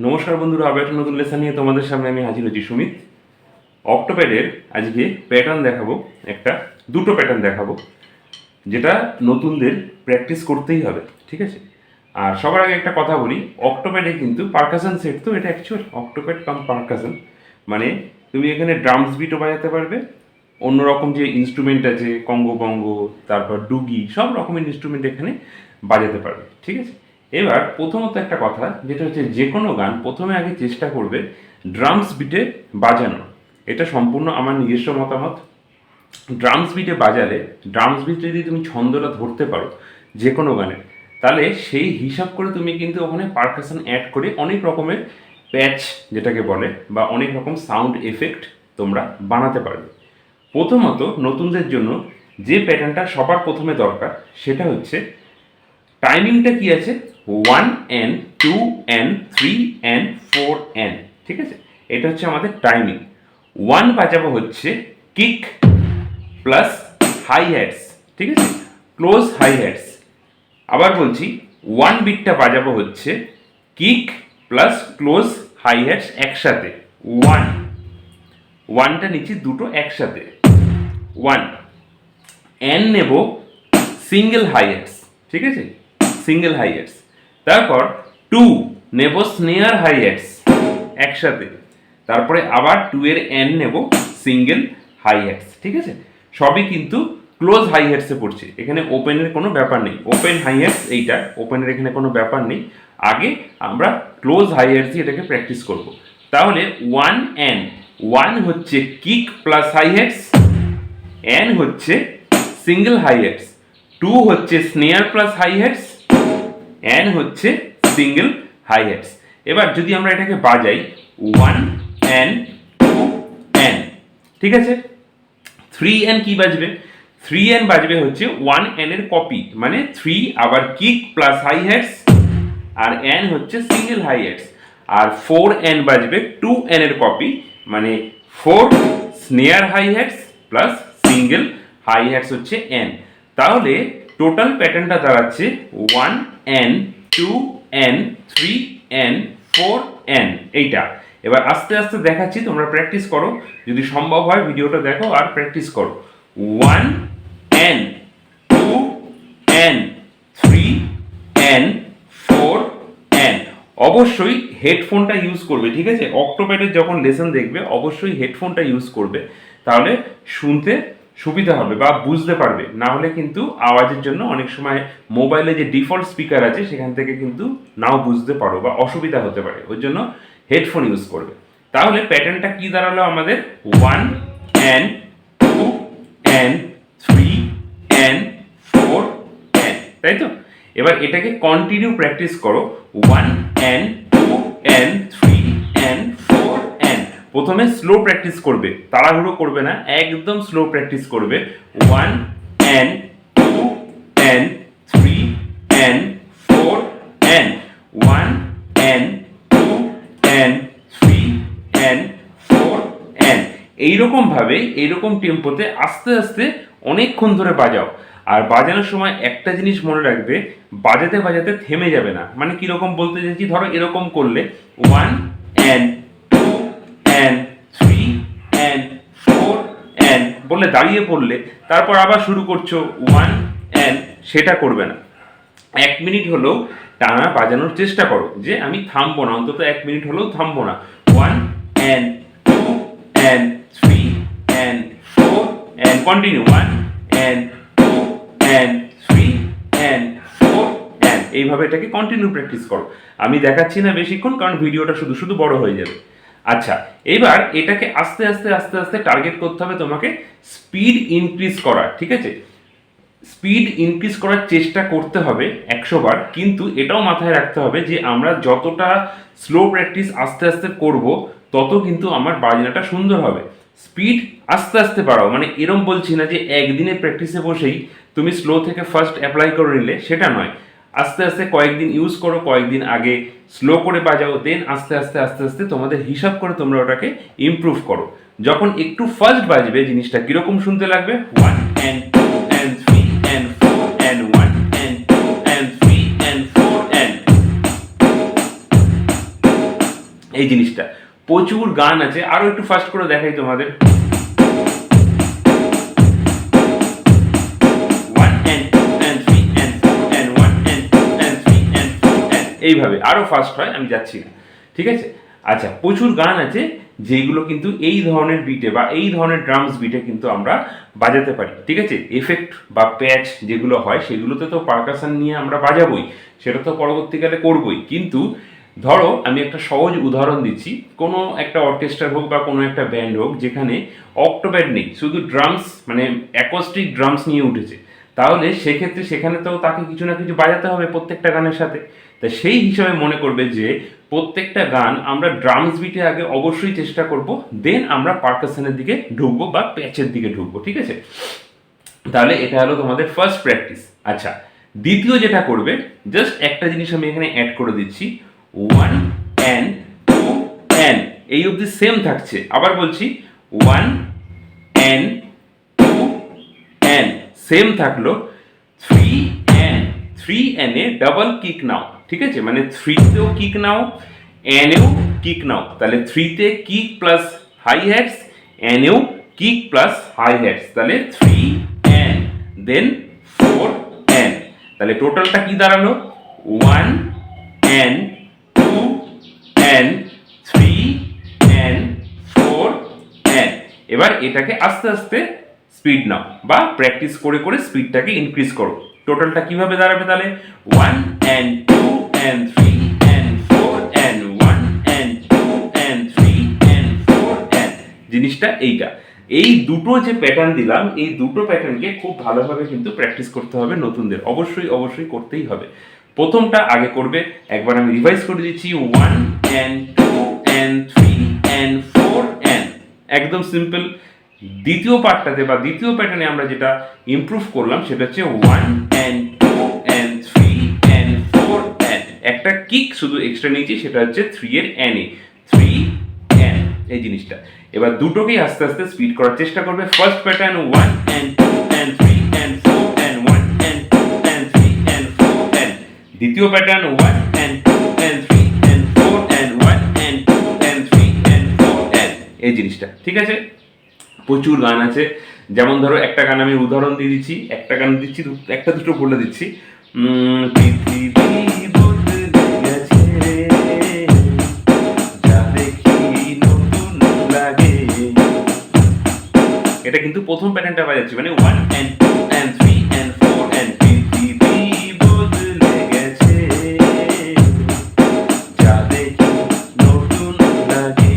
নমস্কার বন্ধুরা, আবার একটা নতুন লেসন নিয়ে তোমাদের সামনে আমি হাজির হচ্ছি সুমিত। অক্টোপ্যাডের আজকে প্যাটার্ন দেখাবো, দুটো প্যাটার্ন দেখাবো, যেটা নতুনদের প্র্যাকটিস করতেই হবে, ঠিক আছে। আর সবার আগে একটা কথা বলি, অক্টোপ্যাডে কিন্তু পারকাশন সেট, তো এটা অ্যাকচুয়াল অক্টোপ্যাড কাম পারকাশন, মানে তুমি এখানে ড্রামস বিটও বাজাতে পারবে, অন্যরকম যে ইনস্ট্রুমেন্ট আছে কঙ্গো বঙ্গো, তারপর ডুগি, সব রকমের ইনস্ট্রুমেন্ট এখানে বাজাতে পারবে, ঠিক আছে। এবার প্রথমত একটা কথা, যেটা হচ্ছে যে কোনো গান প্রথমে আগে চেষ্টা করবে ড্রামস বিটে বাজানো। এটা সম্পূর্ণ আমার নিজস্ব মতামত। ড্রামস বিটে বাজালে, ড্রামস বিট যদি তুমি ছন্দটা ধরতে পারো যে কোনো গানে, তাহলে সেই হিসাব করে তুমি কিন্তু ওখানে পারকাশন অ্যাড করে অনেক রকমের প্যাচ যেটাকে বলে, বা অনেক রকম সাউন্ড এফেক্ট তোমরা বানাতে পারবে। প্রথমত নতুনদের জন্য যে প্যাটার্নটা সবার প্রথমে দরকার সেটা হচ্ছে টাইমিংটা কি আছে, 1N 2N 3N 4N, ঠিক আছে। এটা হচ্ছে আমাদের টাইমিং। 1 বাজাবো হচ্ছে কিক প্লাস হাই হ্যাটস, ঠিক আছে, ক্লোজ হাই হ্যাটস। আবার বলছি, 1 বিটটা বাজাবো হচ্ছে kick plus close hi hats একসাথে। 1টা নিচ্ছি দুটো একসাথে, 1 এন নেব সিঙ্গেল হাই হ্যাটস, ঠিক আছে, সিঙ্গেল হাই হ্যাটস। তারপর 2 নেব স্নেয়ার হাই হ্যাটস একসাথে, তারপরে আবার 2 এর এন নেব সিঙ্গেল হাই হ্যাটস, ঠিক আছে। সবই কিন্তু ক্লোজ হাই হ্যাটসে পড়ছে, এখানে ওপেনের কোনো ব্যাপার নেই। ওপেন হাই হ্যাটস এইটা, ওপেনের এখানে কোনো ব্যাপার নেই। আগে আমরা ক্লোজ হাই হ্যাটস দিয়ে এটাকে প্র্যাকটিস করব। তাহলে 1N, 1 হচ্ছে kick plus hi hats, N হচ্ছে সিঙ্গেল হাই হ্যাটস, 2 হচ্ছে snare plus hi hats, N হচ্ছে সিঙ্গেল হাই হ্যাটস। এবার যদি আমরা এটাকে বাজাই 1N 2N, ঠিক আছে। 3N কি বাজবে, 3N বাজবে হচ্ছে 1N এর কপি, মানে 3 আবার কিক প্লাস হাই হ্যাটস, আর N হচ্ছে সিঙ্গেল হাই হ্যাটস। আর 4N বাজবে 2N এর কপি, মানে 4 snare hi hats plus single hi hats হচ্ছে N। তাহলে টোটাল প্যাটার্নটা দাঁড়াচ্ছে 1N 2N 3N 4N, এইটা। এবার আস্তে আস্তে দেখাচ্ছি, তোমরা প্র্যাকটিস করো, যদি সম্ভব হয় ভিডিওটা দেখো আর প্র্যাকটিস করো। 1N 2N 3N 4N। অবশ্যই হেডফোনটা ইউজ করবে, ঠিক আছে। অক্টোপ্যাডের যখন লেসন দেখবে অবশ্যই হেডফোনটা ইউজ করবে, তাহলে শুনতে সুবিধা হবে বা বুঝতে পারবে। না হলে কিন্তু আওয়াজের জন্য অনেক সময় মোবাইলে যে ডিফল্ট স্পিকার আছে সেখান থেকে কিন্তু নাও বুঝতে পারো বা অসুবিধা হতে পারে, ওই জন্য হেডফোন ইউজ করবে। তাহলে প্যাটার্নটা কি দাঁড়ালো আমাদের, 1N 2N 3N 4N, তাই তো। এবার এটাকে কন্টিনিউ প্র্যাকটিস করো, 1N 2N 3N 4N। প্রথমে স্লো প্র্যাকটিস করবে, তাড়াহুড়ো করবে না, একদম স্লো প্র্যাকটিস করবে। 1N 2N 3N 4N, 1N 2N 3N 4N। এইরকম ভাবে, এইরকম টেম্পোতে আস্তে আস্তে অনেকক্ষণ ধরে বাজাও। আর বাজানোর সময় একটা জিনিস মনে রাখবে, বাজাতে বাজাতে থেমে যাবে না। মানে কিরকম বলতে চাইছি, ধরো এরকম করলে 1N 2N 3N 4N বললে দাঁড়িয়ে পড়লে, তারপর আবার শুরু করছো 1N, সেটা করবে না। 1 মিনিট হলেও টানা বাজানোর চেষ্টা করো, যে আমি থামবো না, অন্তত 1 মিনিট হলেও থামবো না। 1N 2N 3N 4N, continue, 1N 2N 3N 4N, এইভাবে এটাকে কন্টিনিউ প্র্যাকটিস করো। আমি দেখাচ্ছি না বেশিক্ষণ, কারণ ভিডিওটা শুধু শুধু বড় হয়ে যাবে। আচ্ছা, এবার এটাকে আস্তে আস্তে আস্তে আস্তে টার্গেট করতে হবে তোমাকে স্পিড ইনক্রিজ করার, ঠিক আছে। স্পিড ইনক্রিজ করার চেষ্টা করতে হবে 100 বার, কিন্তু এটাও মাথায় রাখতে হবে যে আমরা যতটা স্লো প্র্যাকটিস আস্তে আস্তে করব, তত কিন্তু আমার বাজনাটা সুন্দর হবে। স্পিড আস্তে আস্তে বাড়াও, মানে এরম বলছি না যে একদিনে প্র্যাকটিসে বসেই তুমি স্লো থেকে ফার্স্ট অ্যাপ্লাই করে নিলে, সেটা নয়। আস্তে আস্তে কয়েকদিন ইউজ করো, কয়েকদিন আগে স্লো করে বাজাও, দেন আস্তে আস্তে আস্তে আস্তে তোমাদের হিসাব করে তোমরা ওটাকে ইমপ্রুভ করো। যখন একটু ফার্স্ট বাজবে, জিনিসটা কিরকম শুনতে লাগবে, 1N 2N 3N 4N 1N 2N 3N 4N। এই জিনিসটা প্রচুর গান আছে, আরো একটু ফাস্ট করে দেখাই তোমাদের। এইভাবে আরো ফাস্ট হয়, আমি যাচ্ছি না, ঠিক আছে। আচ্ছা, প্রচুর গান আছে যেগুলো কিন্তু এই ধরনের বিটে বা এই ধরনের ড্রামস বিটে কিন্তু আমরা বাজাতে পারি, ঠিক আছে। এফেক্ট বা প্যাচ যেগুলো হয় সেগুলোতে তো পারকাশন নিয়ে আমরা বাজাবই, সেটা তো পরবর্তীকালে করবই। কিন্তু ধরো আমি একটা সহজ উদাহরণ দিচ্ছি, কোনো একটা অর্কেস্ট্রা হোক বা কোনো একটা ব্যান্ড হোক যেখানে অক্টোপ্যাড নেই, শুধু ড্রামস মানে অ্যাকোস্টিক ড্রামস নিয়ে উঠেছে, তাহলে সেক্ষেত্রে সেখানে তো তাকে কিছু না কিছু বাজাতে হবে প্রত্যেকটা গানের সাথে। তা সেই হিসাবে মনে করবে যে প্রত্যেকটা গান আমরা ড্রামস বিটে আগে অবশ্যই চেষ্টা করব, দেন আমরা পারকাশনের দিকে ঢুকবো বা প্যাচের দিকে ঢুকবো, ঠিক আছে। তাহলে এটা হলো তোমাদের ফার্স্ট প্র্যাকটিস। আচ্ছা, দ্বিতীয় যেটা করবে, জাস্ট একটা জিনিস আমি এখানে অ্যাড করে দিচ্ছি, 1 and 2 and এই অবধি সেম থাকছে। আবার বলছি 1 and 2 and সেম থাকলো, 3 and এ ডাবল কিক নাও, ঠিক আছে। মানে 3 তেও কিক নাও, n এও কিক নাও, তাহলে 3 তে kick plus hi hats, n এও কিক প্লাস হাই হ্যাটস, তাহলে 3 and দেন 4 and, তাহলে টোটালটা কি দাঁড়ালো 1 and 2 and 3 and 4 and। এবার এটাকে আস্তে আস্তে স্পিড নাও বা প্র্যাকটিস করে করে স্পিডটাকে ইনক্রিজ করো। টোটালটা কিভাবে দাঁড়াবে তাহলে 1 and 2 and 3 and 4 and 1 and 2 and 3 and 4 and। জিনিসটা এইটা, এই দুটো যে প্যাটার্ন দিলাম, এই দুটো প্যাটার্নকে খুব ভালোভাবে কিন্তু প্র্যাকটিস করতে হবে নতুনদের, অবশ্যই অবশ্যই করতেই হবে। প্রথমটা আগে করবে, একবার আমি রিভাইজ করে দিচ্ছি, 1 and 2 and 3 and 4 and, একদম সিম্পল। দ্বিতীয় পার্টটাতে বা দ্বিতীয় প্যাটার্নে আমরা যেটা ইমপ্রুভ করলাম সেটা হচ্ছে 1 and 2 and 3 and 4 and, একটা কিক শুধু এক্সট্রা নিয়েছি, সেটা হচ্ছে 3 এর n এ, 3 and এই জিনিসটা। এবার দুটোকেই আস্তে আস্তে স্পিড করার চেষ্টা করবে। First pattern 1 and 2 and 3 and 4 and 1 and 2 and 3 and 4 and, দ্বিতীয় pattern 1 and 2 and 3 and 4 and 1 and 2 and 3 and 4 and এই জিনিসটা, ঠিক আছে। প্রচুর গান আছে, যেমন ধরো একটা গান আমি উদাহরণ দিয়ে দিচ্ছি, একটা গান দিচ্ছি, একটা দুটো বলে দিচ্ছি, পৃথিবী বদলে গেছে যা দেখি নতুন লাগে, এটা কিন্তু প্রথম প্যাটার্নটা বাজাচ্ছি, মানে 1 and 2 and 3 and 4 and, পৃথিবী বদলে গেছে যা দেখি নতুন লাগে,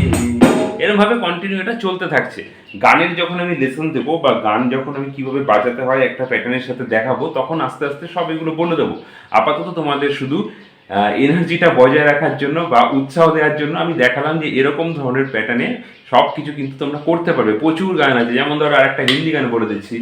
এরকম ভাবে কন্টিনিউ এটা চলতে থাকছে। গানের যখন আমি লেসন দেবো বা গান যখন আমি কিভাবে বাজাতে হয় একটা প্যাটার্নের সাথে দেখাবো, তখন আস্তে আস্তে সব এগুলো বলে দেবো। আপাতত তোমাদের শুধু এনার্জিটা বজায় রাখার জন্য বা উৎসাহ দেওয়ার জন্য আমি দেখালাম যে এরকম ধরনের প্যাটার্নে সব কিছু কিন্তু তোমরা করতে পারবে। প্রচুর গান আছে, যেমন ধরো আর একটা হিন্দি গান বলে দিচ্ছি,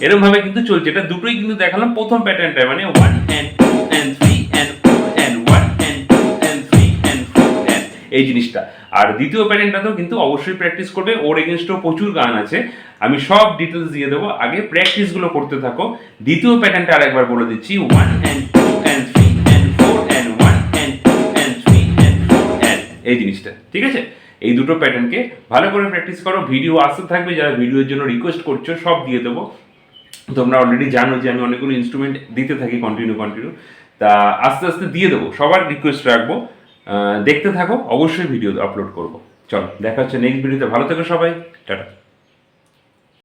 এরকম ভাবে কিন্তু চলছে। এটা দুটোই কিন্তু দেখালাম প্রথম প্যাটার্নটা, মানে 1 and 2 and 3 and 4 and 1 and 2 and 3 and 4 and এই জিনিসটা। আর দ্বিতীয় প্যাটার্নটাতেও কিন্তু অবশ্যই প্র্যাকটিস করবে, ওর এগেনস্টও প্রচুর গান আছে, আমি সব ডিটেলস দিয়ে দেবো, আগে প্র্যাকটিসগুলো করতে থাকো। দ্বিতীয় প্যাটার্নটা আরেকবার বলে দিচ্ছি, 1 and 2 and 3 and 4 and 1 and 2 and 3 and 4 and এই জিনিসটা, ঠিক আছে। এই দুটো প্যাটার্নকে ভালো করে প্র্যাকটিস করো, ভিডিও আসতে থাকবে, যারা ভিডিওর জন্য রিকোয়েস্ট করছো সব দিয়ে দেবো। তোমরা অলরেডি জানো যে আমি অনেকগুলো ইনস্ট্রুমেন্ট দিতে থাকি কন্টিনিউ, তা আস্তে আস্তে দিয়ে দেবো, সবার রিকোয়েস্ট রাখবো, দেখতে থাকো, অবশ্যই ভিডিও আপলোড করবো। চলো দেখা হচ্ছে নেক্সট ভিডিওতে, ভালো থেকো সবাই, টাটা।